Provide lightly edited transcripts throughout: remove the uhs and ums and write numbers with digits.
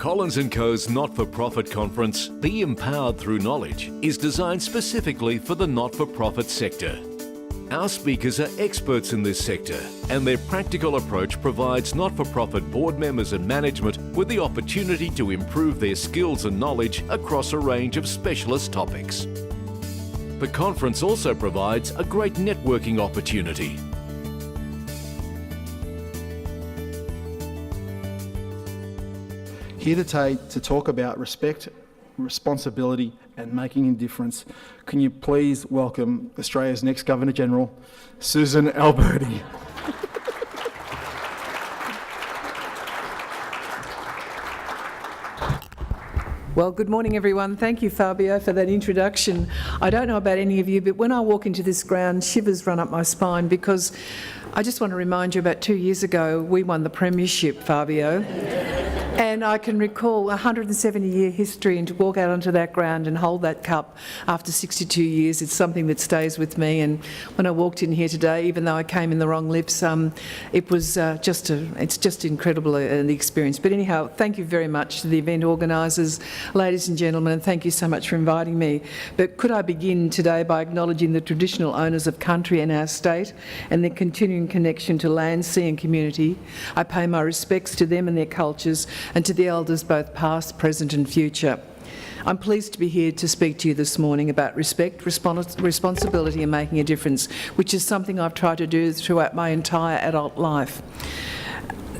Collins & Co.'s not-for-profit conference, Be Empowered Through Knowledge, is designed specifically for the not-for-profit sector. Our speakers are experts in this sector, and their practical approach provides not-for-profit board members and management with the opportunity to improve their skills and knowledge across a range of specialist topics. The conference also provides a great networking opportunity. Here today to talk about respect, responsibility and making a difference. Can you please welcome Australia's next Governor-General, Susan Alberti. Well, good morning, everyone. Thank you, Fabio, for that introduction. I don't know about any of you, but when I walk into this ground, shivers run up my spine because I just want to remind you about 2 years ago, we won the premiership, Fabio. And I can recall a 170-year history, and to walk out onto that ground and hold that cup after 62 years, it's something that stays with me. And when I walked in here today, even though I came in the wrong lips, it was it's just incredible, the experience. But anyhow, thank you very much to the event organisers, ladies and gentlemen, and thank you so much for inviting me. But could I begin today by acknowledging the traditional owners of country in our state and their continuing connection to land, sea and community. I pay my respects to them and their cultures, and to the elders both past, present and future. I'm pleased to be here to speak to you this morning about respect, responsibility and making a difference, which is something I've tried to do throughout my entire adult life.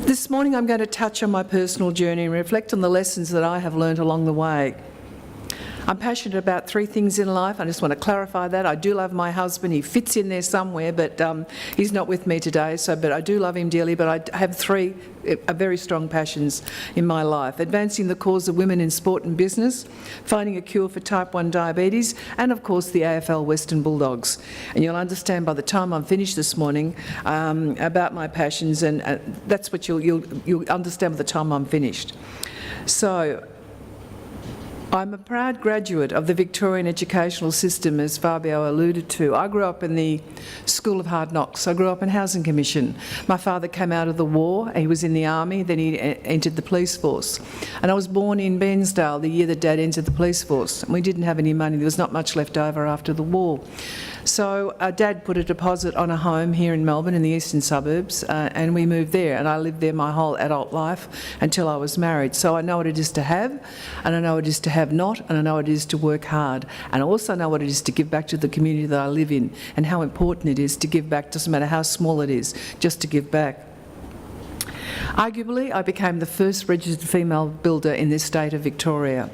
This morning I'm going to touch on my personal journey and reflect on the lessons that I have learned along the way. I'm passionate about 3 things in life. I just want to clarify that. I do love my husband. He fits in there somewhere, but he's not with me today. But I do love him dearly, but I have 3 very strong passions in my life. Advancing the cause of women in sport and business, finding a cure for type 1 diabetes, and of course the AFL Western Bulldogs. And you'll understand by the time I'm finished this morning about my passions, and that's what you'll understand by the time I'm finished. So, I'm a proud graduate of the Victorian educational system, as Fabio alluded to. I grew up in the School of Hard Knocks. I grew up in Housing Commission. My father came out of the war. He was in the army, then he entered the police force. And I was born in Bairnsdale the year that Dad entered the police force. And we didn't have any money. There was not much left over after the war. So Dad put a deposit on a home here in Melbourne in the eastern suburbs, and we moved there, and I lived there my whole adult life until I was married. So I know what it is to have, and I know what it is to have not, and I know what it is to work hard. And I also know what it is to give back to the community that I live in, and how important it is to give back, doesn't matter how small it is, just to give back. Arguably, I became the first registered female builder in this state of Victoria.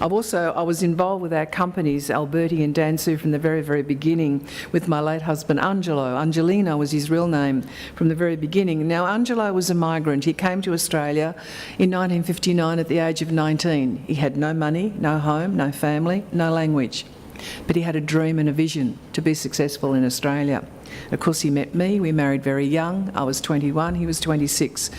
I was involved with our companies, Alberti and Dansu, from the very, very beginning, with my late husband Angelo. Angelino was his real name from the very beginning. Now, Angelo was a migrant. He came to Australia in 1959 at the age of 19. He had no money, no home, no family, no language. But he had a dream and a vision to be successful in Australia. Of course, he met me. We married very young. I was 21, he was 26.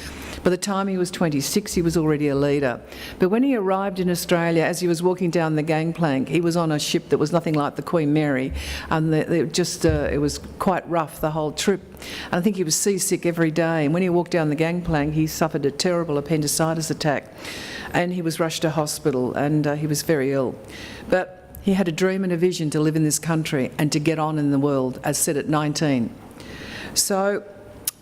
By the time he was 26, he was already a leader. But when he arrived in Australia, as he was walking down the gangplank, he was on a ship that was nothing like the Queen Mary, and it was quite rough, the whole trip. And I think he was seasick every day, and when he walked down the gangplank, he suffered a terrible appendicitis attack, and he was rushed to hospital, and he was very ill. But he had a dream and a vision to live in this country and to get on in the world, as said at 19. So,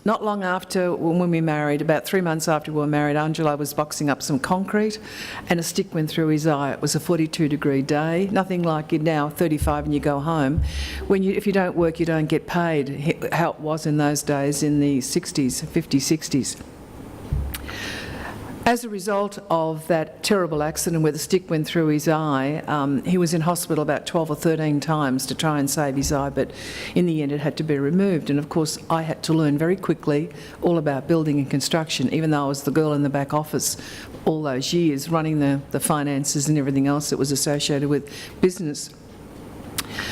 not long after, when we married, about 3 months after we were married, Angelo was boxing up some concrete and a stick went through his eye. It was a 42-degree day, nothing like it now, 35 and you go home. If you don't work, you don't get paid, how it was in those days in the 60s, 50s, 60s. As a result of that terrible accident where the stick went through his eye, he was in hospital about 12 or 13 times to try and save his eye, but in the end it had to be removed. And of course I had to learn very quickly all about building and construction, even though I was the girl in the back office all those years running the finances and everything else that was associated with business.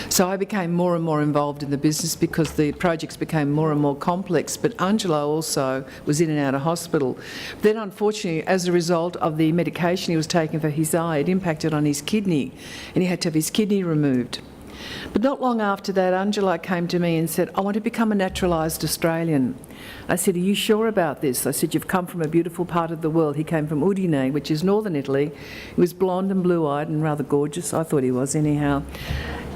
So I became more and more involved in the business because the projects became more and more complex, but Angelo also was in and out of hospital. Then unfortunately, as a result of the medication he was taking for his eye, it impacted on his kidney, and he had to have his kidney removed. But not long after that, Angelo came to me and said, I want to become a naturalised Australian. I said, are you sure about this? I said, you've come from a beautiful part of the world. He came from Udine, which is northern Italy. He was blonde and blue-eyed and rather gorgeous. I thought he was anyhow.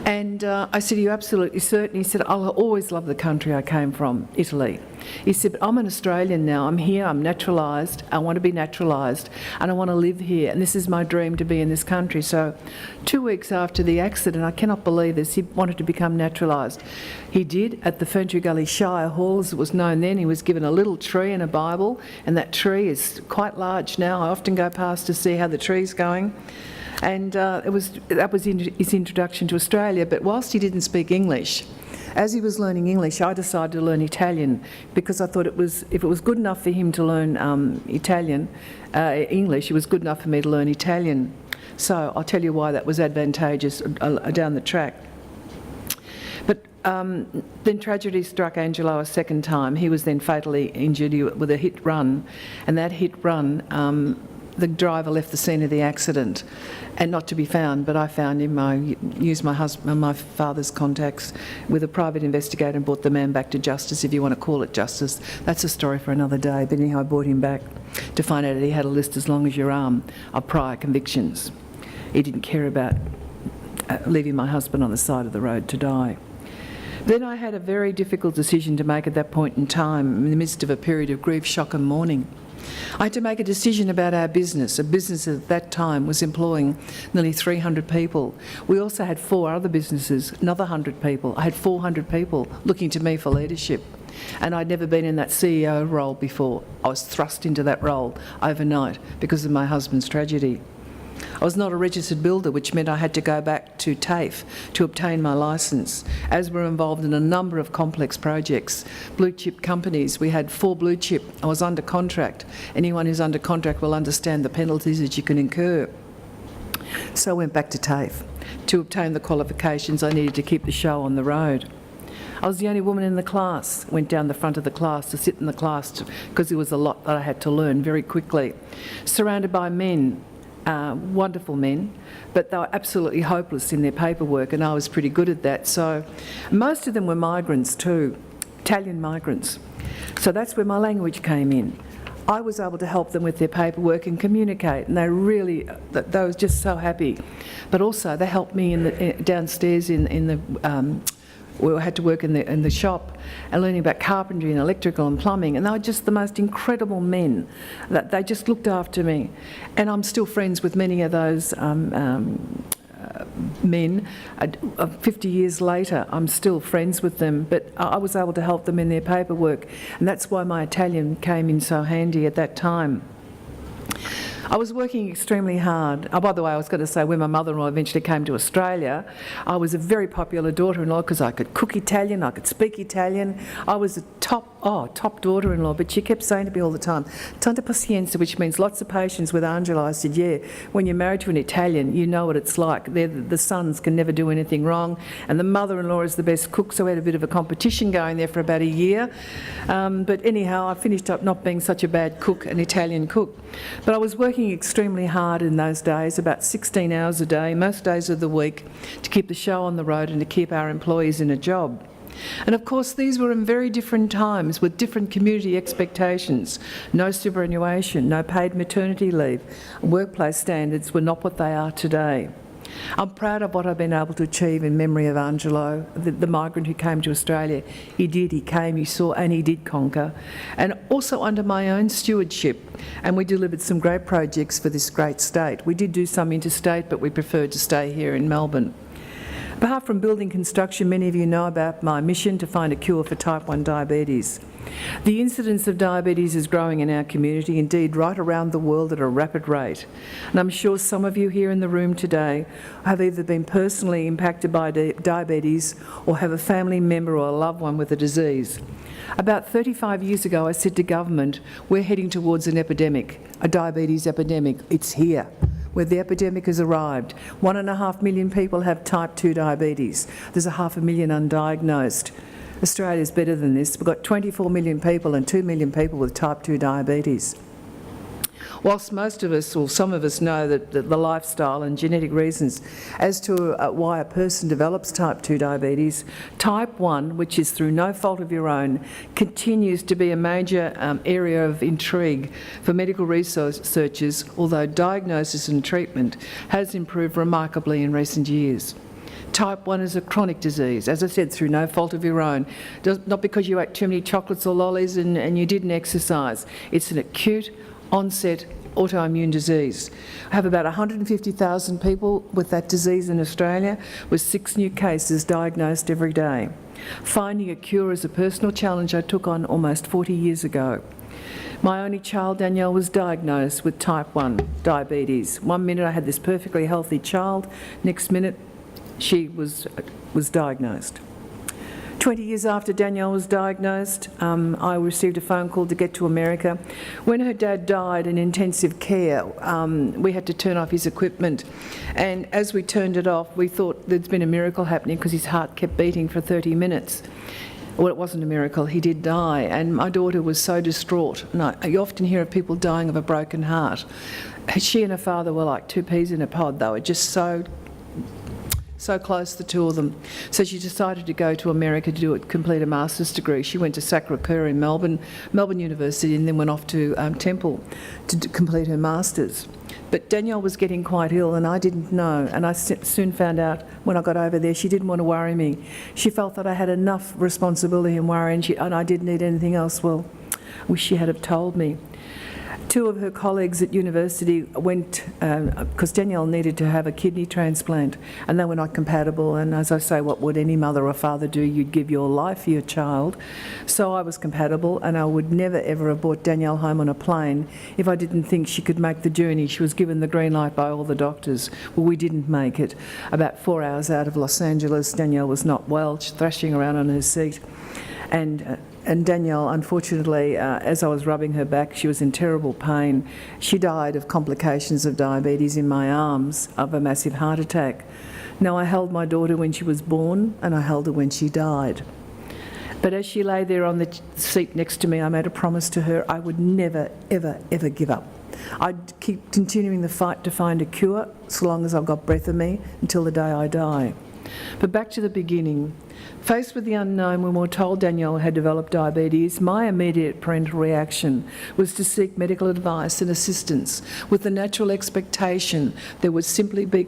And I said, are you absolutely certain? He said, I'll always love the country I came from, Italy. He said, but I'm an Australian now. I'm here, I'm naturalised. I want to be naturalised and I want to live here. And this is my dream to be in this country. So 2 weeks after the accident, I cannot believe this, he wanted to become naturalised. He did at the Ferntree Gully Shire Hall, as it was known then. He was given a little tree and a Bible, and that tree is quite large now. I often go past to see how the tree's going. And that was his introduction to Australia. But whilst he didn't speak English, as he was learning English, I decided to learn Italian, because I thought if it was good enough for him to learn English, it was good enough for me to learn Italian. So I'll tell you why that was advantageous down the track. But then tragedy struck Angelo a second time. He was then fatally injured with a hit run, and that hit run, the driver left the scene of the accident, and not to be found, but I found him. I used my father's contacts with a private investigator and brought the man back to justice, if you want to call it justice. That's a story for another day, but anyhow, I brought him back to find out that he had a list as long as your arm of prior convictions. He didn't care about leaving my husband on the side of the road to die. Then I had a very difficult decision to make at that point in time, in the midst of a period of grief, shock and mourning. I had to make a decision about our business. A business at that time was employing nearly 300 people. We also had 4 other businesses, another 100 people. I had 400 people looking to me for leadership. And I'd never been in that CEO role before. I was thrust into that role overnight because of my husband's tragedy. I was not a registered builder, which meant I had to go back to TAFE to obtain my licence, as we're involved in a number of complex projects. Blue chip companies, we had 4 blue chip. I was under contract. Anyone who's under contract will understand the penalties that you can incur. So I went back to TAFE. To obtain the qualifications, I needed to keep the show on the road. I was the only woman in the class. Went down the front of the class to sit in the class because there was a lot that I had to learn very quickly. Surrounded by men. Wonderful men, but they were absolutely hopeless in their paperwork, and I was pretty good at that. So most of them were migrants too, Italian migrants. So that's where my language came in. I was able to help them with their paperwork and communicate, and they were just so happy. But also they helped me downstairs in the we had to work in the shop and learning about carpentry and electrical and plumbing, and they were just the most incredible men. That they just looked after me, and I'm still friends with many of those men. 50 years later, I'm still friends with them, but I was able to help them in their paperwork, and that's why my Italian came in so handy at that time. I was working extremely hard. Oh, by the way, I was going to say, when my mother-in-law eventually came to Australia, I was a very popular daughter-in-law because I could cook Italian, I could speak Italian. I was a top daughter-in-law, but she kept saying to me all the time, tanta pazienza, which means lots of patience with Angelo. I said, yeah, when you're married to an Italian, you know what it's like. The sons can never do anything wrong, and the mother-in-law is the best cook, so we had a bit of a competition going there for about a year. But anyhow, I finished up not being such a bad cook, an Italian cook. But I was working extremely hard in those days, about 16 hours a day, most days of the week, to keep the show on the road and to keep our employees in a job. And of course, these were in very different times with different community expectations. No superannuation, no paid maternity leave. Workplace standards were not what they are today. I'm proud of what I've been able to achieve in memory of Angelo, the migrant who came to Australia. He came, he saw, and he did conquer. And also under my own stewardship, and we delivered some great projects for this great state. We did do some interstate, but we preferred to stay here in Melbourne. Apart from building construction, many of you know about my mission to find a cure for type 1 diabetes. The incidence of diabetes is growing in our community, indeed right around the world at a rapid rate. And I'm sure some of you here in the room today have either been personally impacted by diabetes or have a family member or a loved one with the disease. About 35 years ago, I said to government, we're heading towards an epidemic, a diabetes epidemic. It's here. Where the epidemic has arrived. 1.5 million people have type 2 diabetes. There's 500,000 undiagnosed. Australia's better than this. We've got 24 million people and 2 million people with type 2 diabetes. Whilst most of us, or some of us, know that the lifestyle and genetic reasons as to why a person develops type 2 diabetes, type 1, which is through no fault of your own, continues to be a major area of intrigue for medical researchers, although diagnosis and treatment has improved remarkably in recent years. Type 1 is a chronic disease, as I said, through no fault of your own. Not because you ate too many chocolates or lollies and you didn't exercise. It's an acute onset autoimmune disease. I have about 150,000 people with that disease in Australia, with 6 new cases diagnosed every day. Finding a cure is a personal challenge I took on almost 40 years ago. My only child, Danielle, was diagnosed with type 1 diabetes. One minute I had this perfectly healthy child, next minute she was diagnosed. 20 years after Danielle was diagnosed, I received a phone call to get to America. When her dad died in intensive care, we had to turn off his equipment. And as we turned it off, we thought there'd been a miracle happening because his heart kept beating for 30 minutes. Well, it wasn't a miracle, he did die. And my daughter was so distraught. And you often hear of people dying of a broken heart. She and her father were like two peas in a pod. They were just so close, the two of them. So she decided to go to America to complete a master's degree. She went to Sacré-Cœur in Melbourne University, and then went off to Temple to complete her master's. But Danielle was getting quite ill, and I didn't know. And I soon found out when I got over there she didn't want to worry me. She felt that I had enough responsibility and worry, and I didn't need anything else. Well, I wish she had have told me. Two of her colleagues at university went, because Danielle needed to have a kidney transplant, and they were not compatible. And as I say, what would any mother or father do? You'd give your life for your child. So I was compatible, and I would never ever have brought Danielle home on a plane if I didn't think she could make the journey. She was given the green light by all the doctors. Well, we didn't make it. About 4 hours out of Los Angeles, Danielle was not well, thrashing around on her seat. And Danielle, unfortunately, as I was rubbing her back, she was in terrible pain. She died of complications of diabetes in my arms, of a massive heart attack. Now, I held my daughter when she was born, and I held her when she died. But as she lay there on the seat next to me, I made a promise to her I would never, ever, ever give up. I'd keep continuing the fight to find a cure, so long as I've got breath in me, until the day I die. But back to the beginning. Faced with the unknown, when we were told Danielle had developed diabetes, my immediate parental reaction was to seek medical advice and assistance, with the natural expectation there would simply be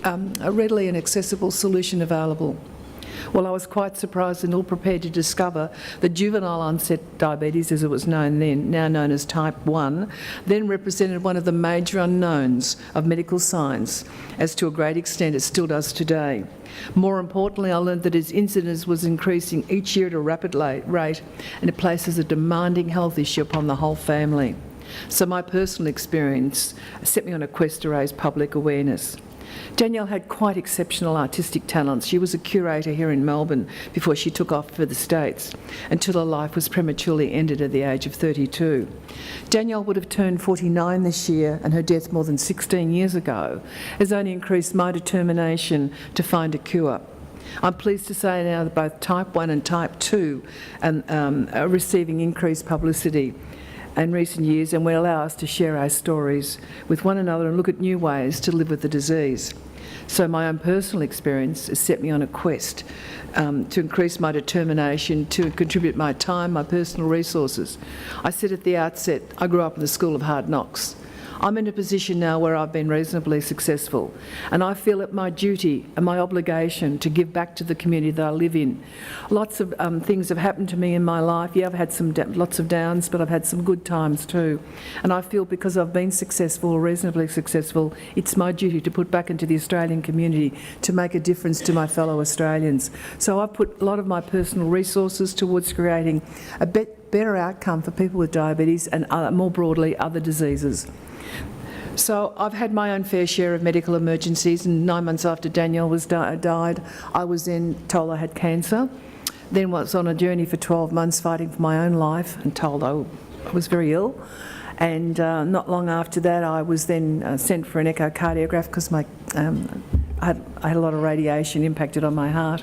a readily and accessible solution available. Well, I was quite surprised and ill prepared to discover that juvenile onset diabetes, as it was known then, now known as type 1, then represented one of the major unknowns of medical science, as to a great extent it still does today. More importantly, I learned that its incidence was increasing each year at a rapid rate, and it places a demanding health issue upon the whole family. So my personal experience set me on a quest to raise public awareness. Danielle had quite exceptional artistic talents. She was a curator here in Melbourne before she took off for the States, until her life was prematurely ended at the age of 32. Danielle would have turned 49 this year, and her death more than 16 years ago has only increased my determination to find a cure. I'm pleased to say now that both type 1 and type 2 are receiving increased publicity in recent years, and will allow us to share our stories with one another and look at new ways to live with the disease. So my own personal experience has set me on a quest to increase my determination, to contribute my time, my personal resources. I said at the outset, I grew up in the school of hard knocks. I'm in a position now where I've been reasonably successful, and I feel it my duty and my obligation to give back to the community that I live in. Lots of things have happened to me in my life. Yeah, I've had lots of downs, but I've had some good times too. And I feel because I've been successful, or reasonably successful, it's my duty to put back into the Australian community to make a difference to my fellow Australians. So I've put a lot of my personal resources towards creating a better outcome for people with diabetes and more broadly other diseases. So I've had my own fair share of medical emergencies, and 9 months after Danielle died, I was then told I had cancer. Then was on a journey for 12 months fighting for my own life, and told I was very ill. And not long after that, I was then sent for an echocardiograph because I had a lot of radiation impacted on my heart.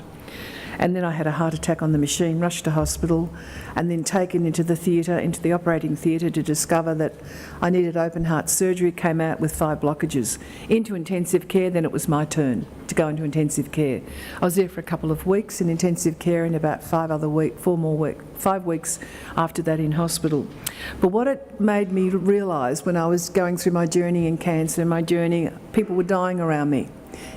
And then I had a heart attack on the machine, rushed to hospital, and then taken into the theatre, into the operating theatre, to discover that I needed open heart surgery. Came out with 5 blockages. Into intensive care, then it was my turn to go into intensive care. I was there for a couple of weeks in intensive care, and about 5 weeks after that in hospital. But what it made me realise when I was going through my journey in cancer, people were dying around me.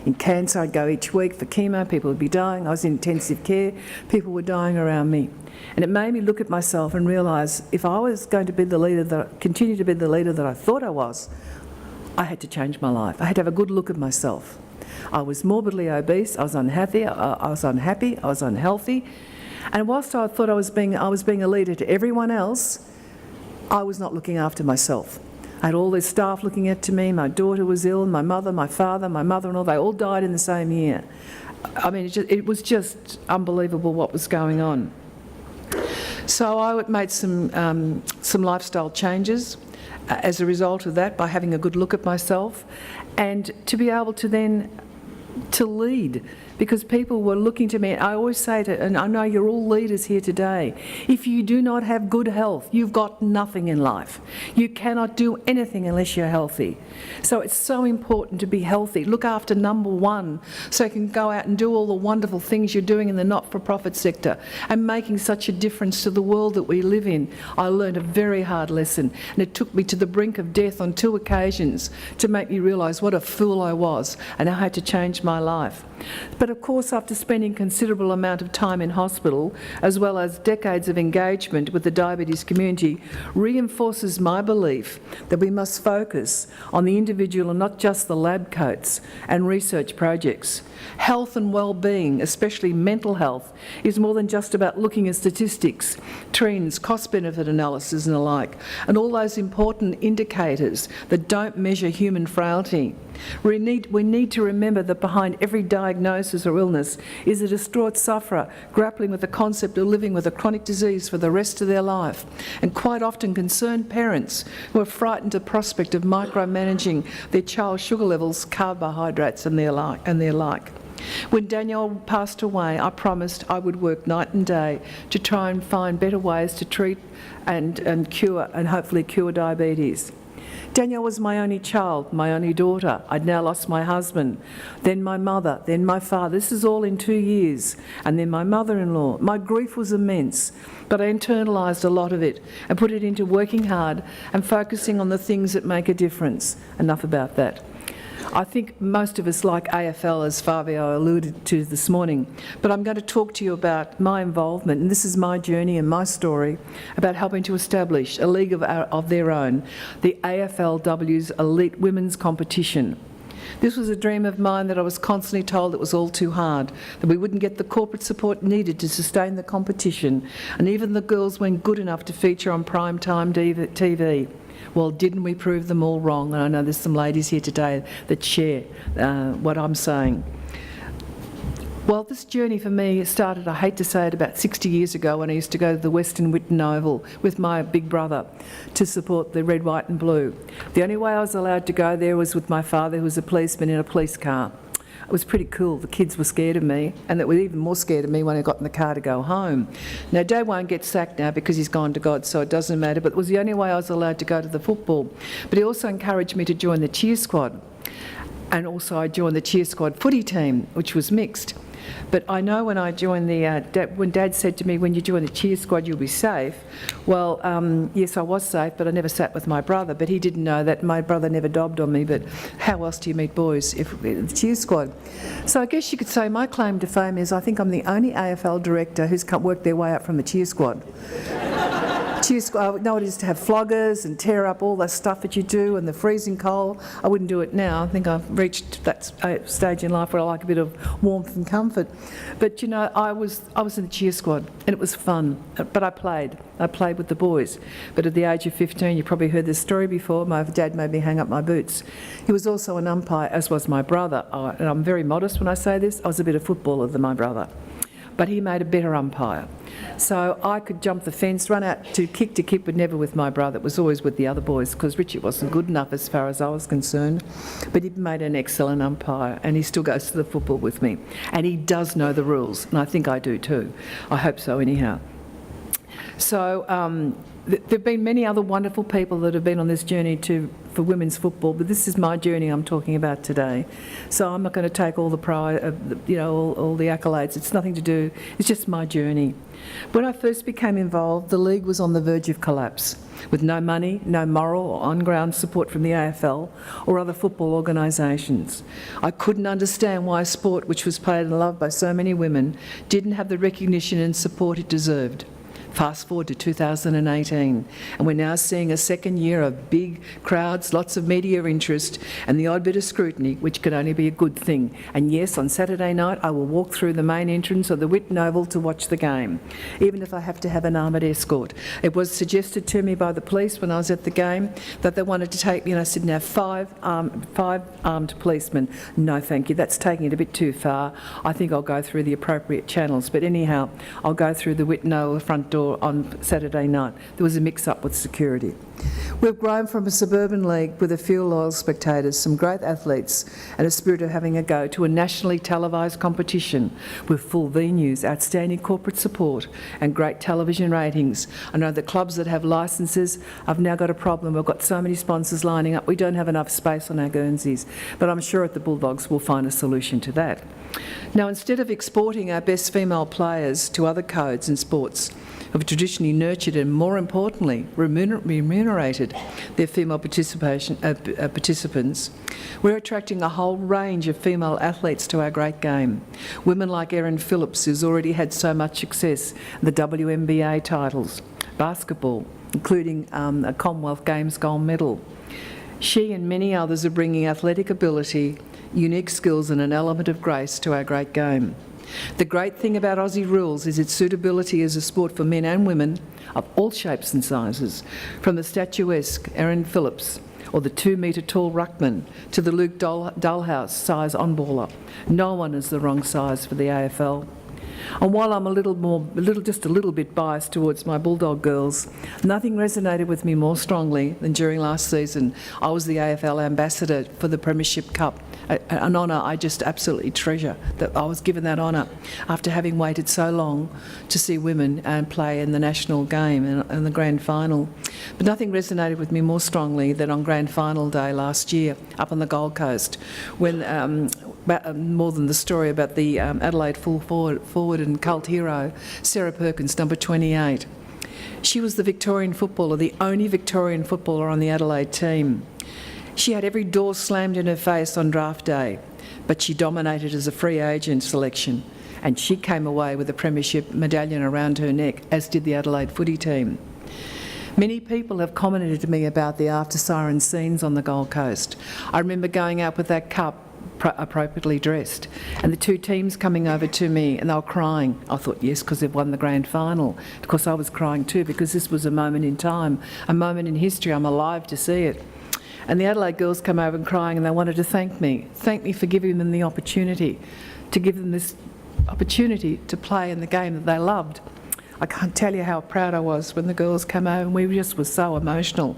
In cancer, I'd go each week for chemo, people would be dying. I was in intensive care, people were dying around me. And it made me look at myself and realise if I was going to be continue to be the leader that I thought I was, I had to change my life. I had to have a good look at myself. I was morbidly obese, I was unhappy, I was unhealthy. And whilst I thought I was being a leader to everyone else, I was not looking after myself. I had all this staff looking after me, my daughter was ill, my mother, my father, my mother-in-law, they all died in the same year. I mean, it was just unbelievable what was going on. So I made some lifestyle changes as a result of that, by having a good look at myself, and to be able to then to lead, because people were looking to me. I always say and I know you're all leaders here today, if you do not have good health, you've got nothing in life. You cannot do anything unless you're healthy. So it's so important to be healthy. Look after number one, so you can go out and do all the wonderful things you're doing in the not-for-profit sector and making such a difference to the world that we live in. I learned a very hard lesson, and it took me to the brink of death on 2 occasions to make me realise what a fool I was, and I had to change my life. But of course, after spending considerable amount of time in hospital, as well as decades of engagement with the diabetes community, reinforces my belief that we must focus on the individual and not just the lab coats and research projects. Health and well-being, especially mental health, is more than just about looking at statistics, trends, cost-benefit analysis and the like, and all those important indicators that don't measure human frailty. We need to remember that behind every diagnosis or illness is a distraught sufferer grappling with the concept of living with a chronic disease for the rest of their life, and quite often concerned parents who are frightened at the prospect of micromanaging their child's sugar levels, carbohydrates and their like. When Danielle passed away, I promised I would work night and day to try and find better ways to treat and cure, and hopefully cure, diabetes. Danielle was my only child, my only daughter. I'd now lost my husband, then my mother, then my father. This is all in 2 years. And then my mother-in-law. My grief was immense, but I internalised a lot of it and put it into working hard and focusing on the things that make a difference. Enough about that. I think most of us like AFL, as Fabio alluded to this morning, but I'm going to talk to you about my involvement, and this is my journey and my story, about helping to establish a league of their own, the AFLW's Elite Women's Competition. This was a dream of mine that I was constantly told it was all too hard, that we wouldn't get the corporate support needed to sustain the competition, and even the girls weren't good enough to feature on primetime TV. Well, didn't we prove them all wrong? And I know there's some ladies here today that share what I'm saying. Well, this journey for me started, I hate to say it, about 60 years ago when I used to go to the Western Whitton Oval with my big brother to support the red, white and blue. The only way I was allowed to go there was with my father, who was a policeman, in a police car. It was pretty cool. The kids were scared of me, and they were even more scared of me when I got in the car to go home. Now, Dad won't get sacked now because he's gone to God, so it doesn't matter, but it was the only way I was allowed to go to the football. But he also encouraged me to join the cheer squad, and also I joined the cheer squad footy team, which was mixed. But I know when I joined when Dad said to me, when you join the cheer squad, you'll be safe. Well, yes, I was safe, but I never sat with my brother. But he didn't know that. My brother never dobbed on me. But how else do you meet boys if the cheer squad? So I guess you could say my claim to fame is I think I'm the only AFL director who's worked their way up from the cheer squad. Cheer squad, I know what it is to have floggers and tear up all that stuff that you do and the freezing cold. I wouldn't do it now. I think I've reached that stage in life where I like a bit of warmth and comfort. But you know, I was in the cheer squad and it was fun. But I played with the boys. But at the age of 15, you probably heard this story before, my dad made me hang up my boots. He was also an umpire, as was my brother. And I'm very modest when I say this. I was a better footballer than my brother. but he made a better umpire. So I could jump the fence, run out to kick, but never with my brother. It was always with the other boys, because Richard wasn't good enough as far as I was concerned. But he made an excellent umpire, and he still goes to the football with me. And he does know the rules, and I think I do too. I hope so anyhow. So there have been many other wonderful people that have been on this journey for women's football, but this is my journey I'm talking about today. So I'm not going to take all the pride, all the accolades. It's nothing to do. It's just my journey. When I first became involved, the league was on the verge of collapse, with no money, no moral or on-ground support from the AFL or other football organisations. I couldn't understand why a sport which was played and loved by so many women didn't have the recognition and support it deserved. Fast forward to 2018, and we're now seeing a second year of big crowds, lots of media interest, and the odd bit of scrutiny, which could only be a good thing. And yes, on Saturday night, I will walk through the main entrance of the Whitten Oval to watch the game, even if I have to have an armoured escort. It was suggested to me by the police when I was at the game that they wanted to take me, and I said, now five armed policemen. No, thank you, that's taking it a bit too far. I think I'll go through the appropriate channels. But anyhow, I'll go through the Whitten Oval front door on Saturday night. There was a mix-up with security. We've grown from a suburban league with a few loyal spectators, some great athletes and a spirit of having a go, to a nationally televised competition with full venues, outstanding corporate support and great television ratings. I know the clubs that have licences have now got a problem. We've got so many sponsors lining up, we don't have enough space on our Guernseys, but I'm sure at the Bulldogs we'll find a solution to that. Now, instead of exporting our best female players to other codes and sports, have traditionally nurtured and, more importantly, remunerated their female participants, we're attracting a whole range of female athletes to our great game. Women like Erin Phillips, who's already had so much success in the WNBA titles, basketball, including a Commonwealth Games gold medal. She and many others are bringing athletic ability, unique skills and an element of grace to our great game. The great thing about Aussie rules is its suitability as a sport for men and women of all shapes and sizes, from the statuesque Erin Phillips or the 2-metre tall ruckman to the Luke Dullhouse size on-baller. No one is the wrong size for the AFL. And while I'm just a little bit biased towards my Bulldog girls, nothing resonated with me more strongly than during last season. I was the AFL ambassador for the Premiership Cup, an honour I just absolutely treasure, that I was given that honour after having waited so long to see women play in the national game and the grand final. But nothing resonated with me more strongly than on grand final day last year up on the Gold Coast, when more than the story about the Adelaide full forward and cult hero, Sarah Perkins, number 28. She was the Victorian footballer, the only Victorian footballer on the Adelaide team. She had every door slammed in her face on draft day, but she dominated as a free agent selection, and she came away with a premiership medallion around her neck, as did the Adelaide footy team. Many people have commented to me about the after-siren scenes on the Gold Coast. I remember going out with that cup, appropriately dressed, and the two teams coming over to me and they were crying. I thought, yes, because they've won the grand final. Of course I was crying too, because this was a moment in time, a moment in history. I'm alive to see it. And the Adelaide girls come over and crying, and they wanted to thank me for giving them the opportunity, to give them this opportunity to play in the game that they loved. I can't tell you how proud I was when the girls came over, and we just were so emotional.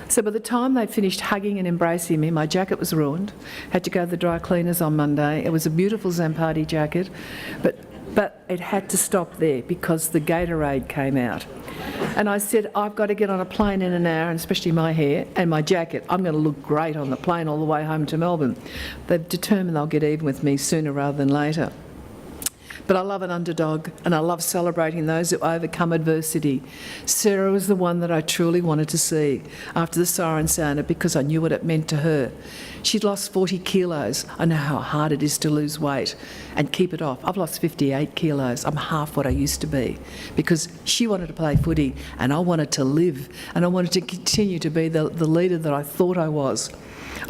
So by the time they'd finished hugging and embracing me, my jacket was ruined. Had to go to the dry cleaners on Monday. It was a beautiful Zampati jacket, but it had to stop there because the Gatorade came out. And I said, I've got to get on a plane in an hour, and especially my hair and my jacket. I'm going to look great on the plane all the way home to Melbourne. They've determined they'll get even with me sooner rather than later. But I love an underdog, and I love celebrating those who overcome adversity. Sarah was the one that I truly wanted to see after the siren sounded, because I knew what it meant to her. She'd lost 40 kilos. I know how hard it is to lose weight and keep it off. I've lost 58 kilos. I'm half what I used to be, because she wanted to play footy and I wanted to live, and I wanted to continue to be the leader that I thought I was.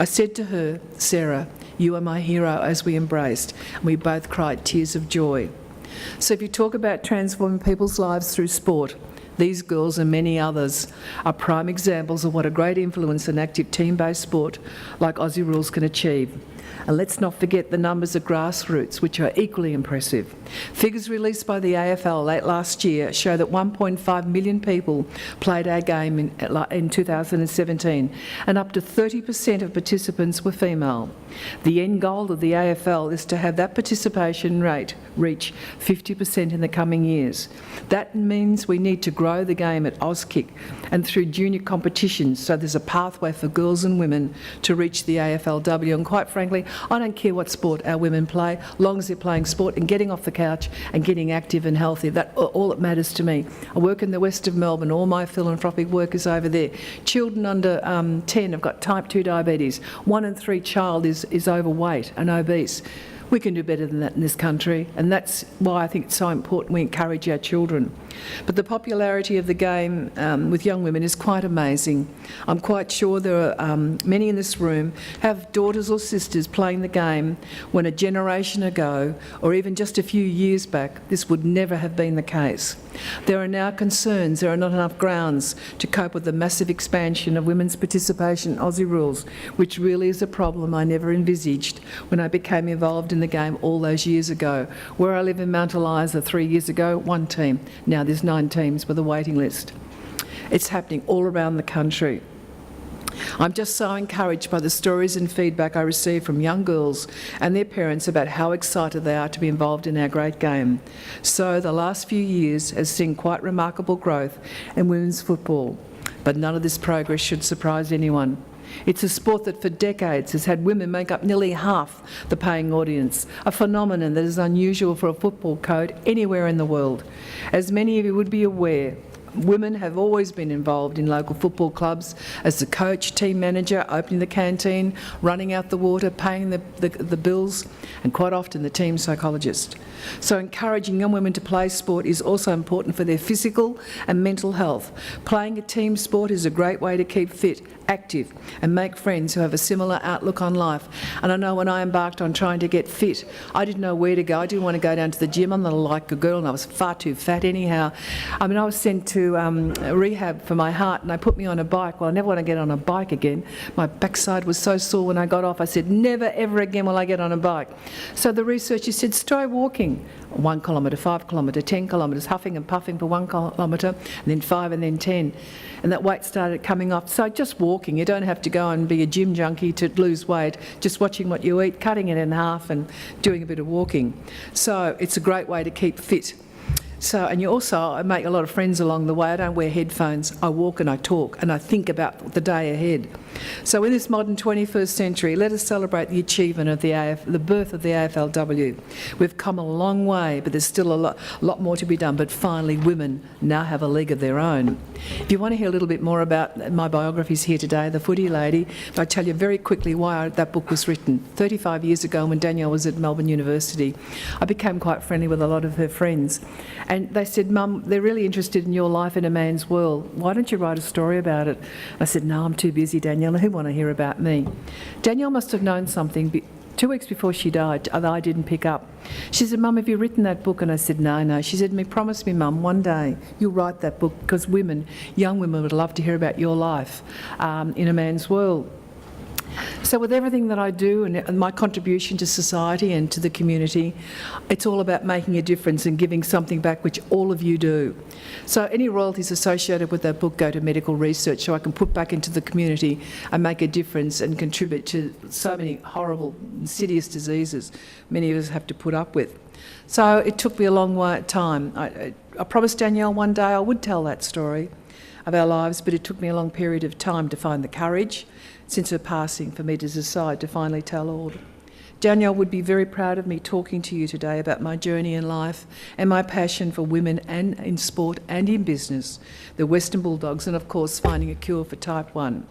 I said to her, Sarah, you are my hero, as we embraced, and we both cried tears of joy. So if you talk about transforming people's lives through sport, these girls and many others are prime examples of what a great influence an active team-based sport like Aussie Rules can achieve. And let's not forget the numbers of grassroots, which are equally impressive. Figures released by the AFL late last year show that 1.5 million people played our game in 2017, and up to 30% of participants were female. The end goal of the AFL is to have that participation rate reach 50% in the coming years. That means we need to grow the game at Auskick and through junior competitions, so there's a pathway for girls and women to reach the AFLW. And quite frankly, I don't care what sport our women play, long as they're playing sport and getting off the couch and getting active and healthy. That's all that matters to me. I work in the west of Melbourne. All my philanthropic work is over there. Children under 10 have got type 2 diabetes. 1 in 3 child is overweight and obese. We can do better than that in this country, and that's why I think it's so important we encourage our children. But the popularity of the game with young women is quite amazing. I'm quite sure there are many in this room have daughters or sisters playing the game when a generation ago, or even just a few years back, this would never have been the case. There are now concerns there are not enough grounds to cope with the massive expansion of women's participation in Aussie rules, which really is a problem I never envisaged when I became involved in the game all those years ago. Where I live in Mount Eliza 3 years ago, 1 team. Now there's 9 teams with a waiting list. It's happening all around the country. I'm just so encouraged by the stories and feedback I receive from young girls and their parents about how excited they are to be involved in our great game. So the last few years has seen quite remarkable growth in women's football, but none of this progress should surprise anyone. It's a sport that for decades has had women make up nearly half the paying audience, a phenomenon that is unusual for a football code anywhere in the world. As many of you would be aware, women have always been involved in local football clubs as the coach, team manager, opening the canteen, running out the water, paying the bills, and quite often the team psychologist. So encouraging young women to play sport is also important for their physical and mental health. Playing a team sport is a great way to keep fit, active, and make friends who have a similar outlook on life. And I know when I embarked on trying to get fit, I didn't know where to go. I didn't want to go down to the gym. I'm not like a girl, and I was far too fat anyhow. I mean, I was sent to rehab for my heart, and they put me on a bike. Well, I never want to get on a bike again. My backside was so sore when I got off. I said, never ever again will I get on a bike. So the researchers said, try walking. 1 kilometre, 5 kilometres, 10 kilometres, huffing and puffing for 1 kilometre, and then 5 and then 10. And that weight started coming off. So just walking. You don't have to go and be a gym junkie to lose weight. Just watching what you eat, cutting it in half and doing a bit of walking. So it's a great way to keep fit. So, and I make a lot of friends along the way. I don't wear headphones. I walk and I talk and I think about the day ahead. So in this modern 21st century, let us celebrate the achievement of the birth of the AFLW. We've come a long way, but there's still a lot more to be done. But finally, women now have a league of their own. If you want to hear a little bit more about my biographies here today, The Footy Lady, I'll tell you very quickly why that book was written. 35 years ago, when Danielle was at Melbourne University, I became quite friendly with a lot of her friends. And they said, Mum, they're really interested in your life in a man's world. Why don't you write a story about it? I said, no, I'm too busy, Danielle. Who want to hear about me? Danielle must have known something 2 weeks before she died that I didn't pick up. She said, Mum, have you written that book? And I said, no. She said to me, promise me, Mum, one day you'll write that book because young women would love to hear about your life in a man's world. So with everything that I do and my contribution to society and to the community, it's all about making a difference and giving something back, which all of you do. So any royalties associated with that book go to medical research so I can put back into the community and make a difference and contribute to so many horrible, insidious diseases many of us have to put up with. So it took me a long time. I promised Danielle one day I would tell that story of our lives, but it took me a long period of time to find the courage since her passing for me to decide to finally tell all. Danielle would be very proud of me talking to you today about my journey in life and my passion for women and in sport and in business, the Western Bulldogs, and of course finding a cure for type 1.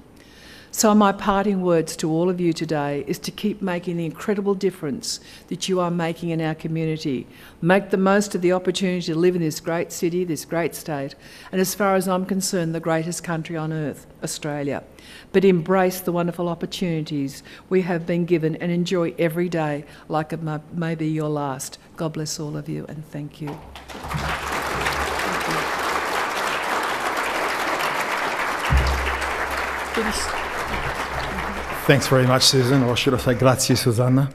So my parting words to all of you today is to keep making the incredible difference that you are making in our community. Make the most of the opportunity to live in this great city, this great state, and as far as I'm concerned, the greatest country on earth, Australia. But embrace the wonderful opportunities we have been given and enjoy every day like it may be your last. God bless all of you, and thank you. Thanks very much, Susan, or should I say grazie, Susanna.